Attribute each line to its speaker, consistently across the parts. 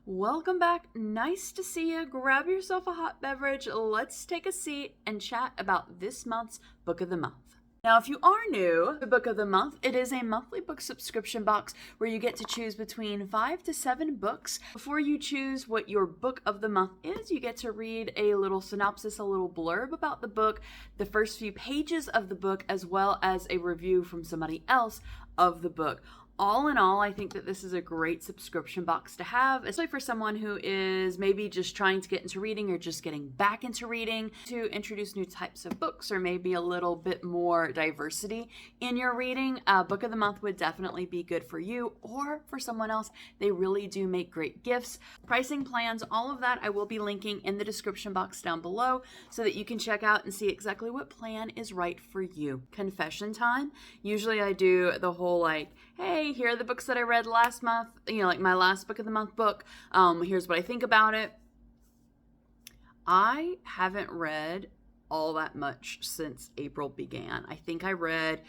Speaker 1: Welcome back. Nice to see you. Grab yourself a hot beverage. Let's take a seat and chat about this month's Book of the Month. Now, if you are new to Book of the Month, it is a monthly book subscription box where you get to choose between 5 to 7 books. Before you choose what your Book of the Month is, you get to read a little synopsis, a little blurb about the book, the first few pages of the book, as well as a review from somebody else of the book. All in all, I think that this is a great subscription box to have, especially for someone who is maybe just trying to get into reading or just getting back into reading, to introduce new types of books or maybe a little bit more diversity in your reading. Book of the Month would definitely be good for you or for someone else. They really do make great gifts. Pricing plans, all of that I will be linking in the description box down below so that you can check out and see exactly what plan is right for you. Confession time. Usually I do the whole hey, here are the books that I read last month, like my last Book of the Month book. Here's what I think about it. I haven't read all that much since April began. I think I read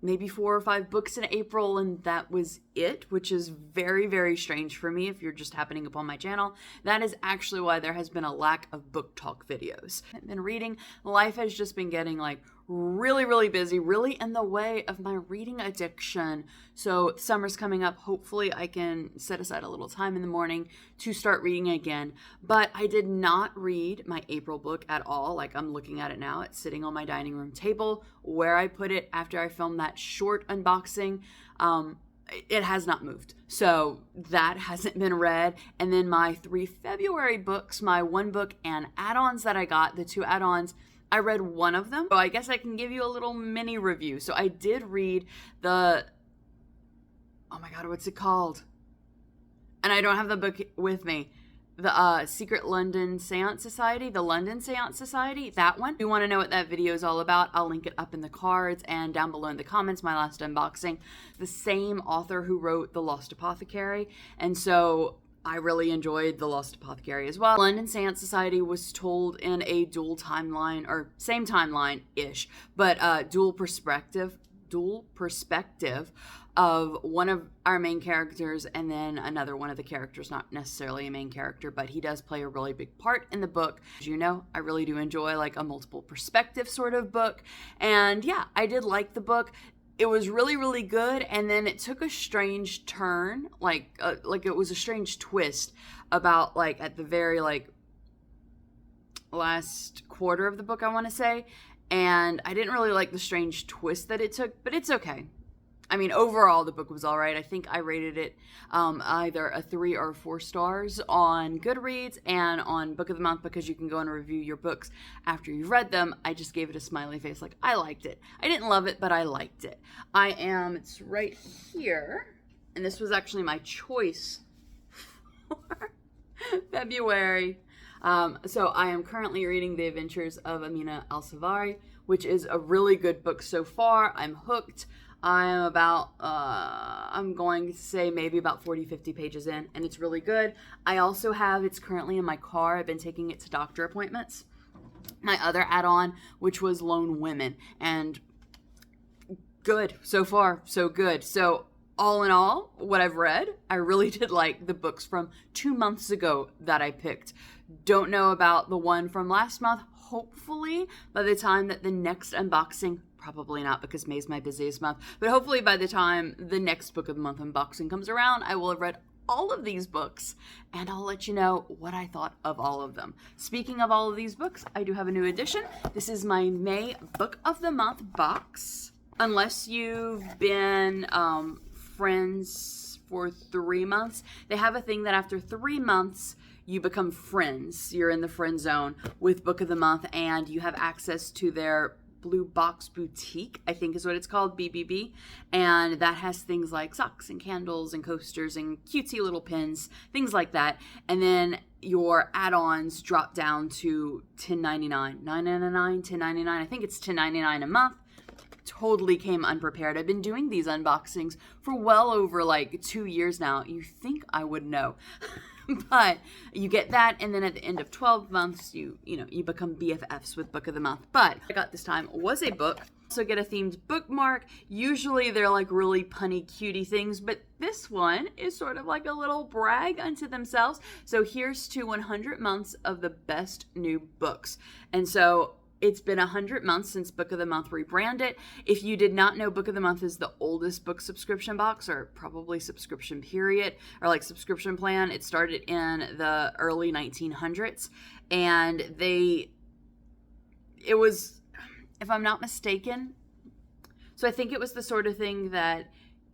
Speaker 1: maybe 4 or 5 books in April, and that was it, which is very, very strange for me if you're just happening upon my channel. That is actually why there has been a lack of book talk videos. I've been reading. Life has just been getting really, really busy, really in the way of my reading addiction. So summer's coming up. Hopefully I can set aside a little time in the morning to start reading again. But I did not read my April book at all. I'm looking at it now. It's sitting on my dining room table where I put it after I filmed that short unboxing. It has not moved. So that hasn't been read. And then my 3 February books, my 1 book and add-ons that I got, the 2 add-ons, I read 1 of them. So I guess I can give you a little mini review. So I did read oh my God, what's it called? And I don't have the book with me. The Secret London Seance Society, the London Seance Society, that one. If you want to know what that video is all about, I'll link it up in the cards and down below in the comments, my last unboxing. The same author who wrote The Lost Apothecary. And so I really enjoyed The Lost Apothecary as well. London Seance Society was told in a dual timeline, or same timeline-ish, but dual perspective of one of our main characters and then another one of the characters, not necessarily a main character, but he does play a really big part in the book. As you know, I really do enjoy a multiple perspective sort of book. And yeah, I did like the book. It was really, really good, and then it took a strange turn, it was a strange twist about, at the very, last quarter of the book, I want to say, and I didn't really like the strange twist that it took, but it's okay. I mean, overall, the book was all right. I think I rated it either a 3 or 4 stars on Goodreads and on Book of the Month, because you can go and review your books after you've read them. I just gave it a smiley face, I liked it. I didn't love it, but I liked it. It's right here, and this was actually my choice for February. So I am currently reading The Adventures of Amina Al-Savari, which is a really good book so far. I'm hooked. I'm going to say maybe about 40, 50 pages in, and it's really good. I also have, it's currently in my car. I've been taking it to doctor appointments. My other add-on, which was Lone Women, and good. So far, so good. So all in all, what I've read, I really did like the books from 2 months ago that I picked. Don't know about the one from last month. Hopefully, by the time that the next unboxing, probably not because May's my busiest month, but hopefully by the time the next Book of the Month unboxing comes around, I will have read all of these books, and I'll let you know what I thought of all of them. Speaking of all of these books, I do have a new addition. This is my May Book of the Month box. Unless you've been friends for 3 months, they have a thing that after 3 months, you become friends. You're in the friend zone with Book of the Month, and you have access to their Blue Box Boutique, I think is what it's called, BBB, and that has things like socks and candles and coasters and cutesy little pins, things like that. And then your add-ons drop down to $10.99, $9.99, $10.99. I think it's $10.99 a month. Totally came unprepared. I've been doing these unboxings for well over 2 years now. You think I would know. But you get that, and then at the end of 12 months, you become BFFs with Book of the Month. But I got this time was a book Also get a themed bookmark. Usually they're like really punny, cutie things, but this one is sort of like a little brag unto themselves. So here's to 100 months of the best new books. And so it's been 100 months since Book of the Month rebranded. If you did not know, Book of the Month is the oldest book subscription box, or probably subscription period, or like subscription plan. It started in the early 1900s, and it was, if I'm not mistaken, so I think it was the sort of thing that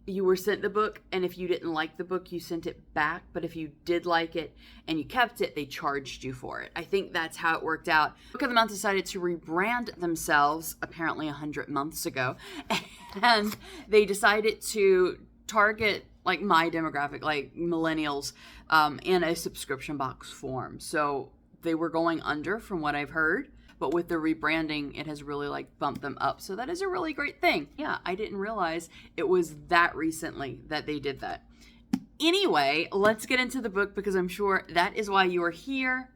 Speaker 1: you were sent the book, and if you didn't like the book, you sent it back. But if you did like it and you kept it, they charged you for it. I think that's how it worked out. Book of the Month decided to rebrand themselves apparently 100 months ago. And they decided to target like my demographic, like millennials, in a subscription box form. So they were going under from what I've heard. But with the rebranding, it has really like bumped them up. So that is a really great thing. Yeah, I didn't realize it was that recently that they did that. Anyway, let's get into the book because I'm sure that is why you are here.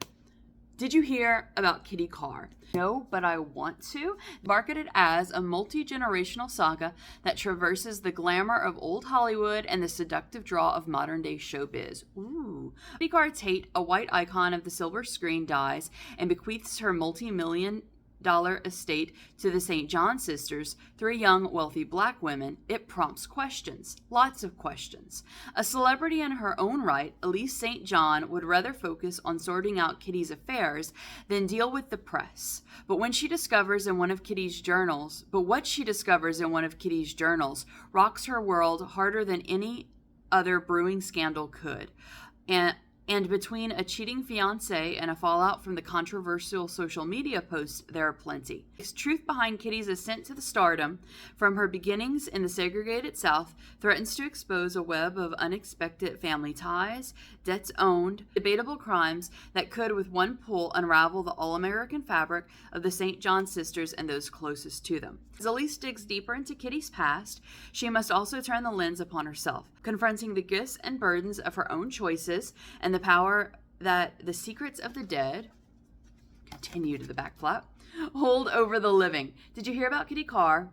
Speaker 1: Did you hear about Kitty Carr? No, but I want to. Marketed as a multi-generational saga that traverses the glamour of old Hollywood and the seductive draw of modern-day showbiz. Ooh. Kitty Carr Tate, a white icon of the silver screen, dies and bequeaths her multi-million-dollar estate to the St. John sisters, 3 young, wealthy black women. It prompts questions. Lots of questions. A celebrity in her own right, Elise St. John would rather focus on sorting out Kitty's affairs than deal with the press. But what she discovers in one of Kitty's journals rocks her world harder than any other brewing scandal could. And between a cheating fiancé and a fallout from the controversial social media posts, there are plenty. The truth behind Kitty's ascent to the stardom, from her beginnings in the segregated South, threatens to expose a web of unexpected family ties, debts owed, debatable crimes that could, with one pull, unravel the all-American fabric of the St. John sisters and those closest to them. As Elise digs deeper into Kitty's past, she must also turn the lens upon herself, confronting the gifts and burdens of her own choices and the power that the secrets of the dead, continue to the back flap, hold over the living. Did you hear about Kitty Carr?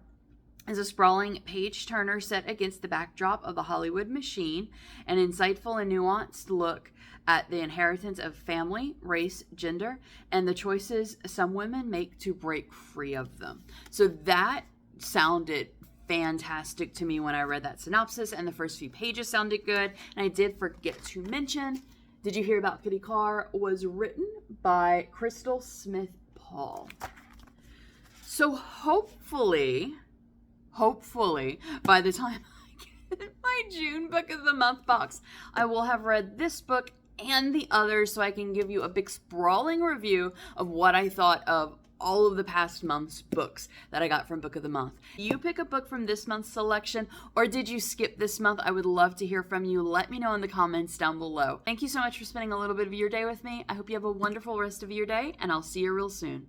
Speaker 1: As a sprawling page-turner set against the backdrop of the Hollywood machine, an insightful and nuanced look at the inheritance of family, race, gender, and the choices some women make to break free of them. So that sounded fantastic to me when I read that synopsis, and the first few pages sounded good. And I did forget to mention, Did You Hear About Kitty Carr was written by Crystal Smith Paul. So hopefully, by the time I get my June Book of the Month box, I will have read this book and the others so I can give you a big sprawling review of what I thought of all of the past month's books that I got from Book of the Month. You pick a book from this month's selection, or did you skip this month? I would love to hear from you. Let me know in the comments down below. Thank you so much for spending a little bit of your day with me. I hope you have a wonderful rest of your day, and I'll see you real soon.